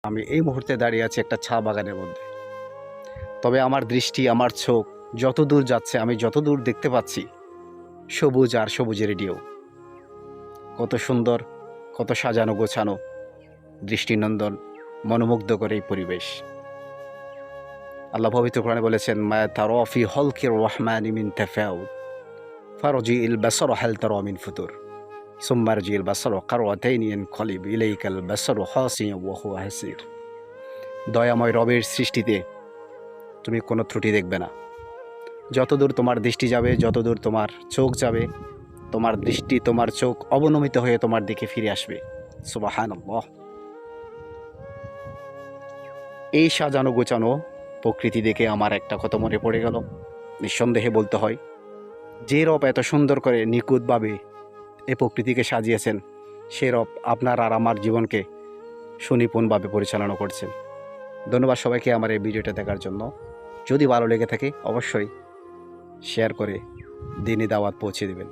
আমি এই মুহূর্তে দাঁড়িয়ে আছি একটা চা বাগানের মধ্যে। তবে আমার দৃষ্টি, আমার চোখ যতদূর যাচ্ছে, আমি যতদূর দেখতে পাচ্ছি সবুজ আর সবুজের ঢেউ। কত সুন্দর, কত সাজানো গোছানো, দৃষ্টিনন্দন, মনোমুগ্ধকর এই পরিবেশ। আল্লাহ পবিত্র কোরআনে বলেছেন, মা তারা ফি হলকির রহমানি মিন তাফাউত ফারজিল বাসর হাল তারা মিন ফুতুর সুম্মা রজিল বাসর কারওয়াতাইন ইয়ানকালিব ইলাইকাল বাসর হাসিয়ান ওয়া হুয়া হাসির। দয়াময় রবের সৃষ্টিতে তুমি কোনো ত্রুটি দেখবে না। যতদূর তোমার দৃষ্টি যাবে, যতদূর তোমার চোখ যাবে, তোমার দৃষ্টি, তোমার চোখ অবনমিত হয়ে তোমার দিকে ফিরে আসবে। সুবহানাল্লাহ। এই সাজানো গোছানো প্রকৃতি দেখে আমার একটা কথা মনে পড়ে গেল। নিঃসন্দেহে বলতে হয়, যে রব এত সুন্দর করে নিখুঁতভাবে এই প্রকৃতিকে সাজিয়েছেন, সে রব আপনার আর আমার জীবনকে সুনিপুণভাবে পরিচালনা করছেন। ধন্যবাদ সবাইকে আমার এই ভিডিওটা দেখার জন্য। যদি ভালো লেগে থাকে অবশ্যই শেয়ার করে দিনী দাওয়াত পৌঁছে দেবেন।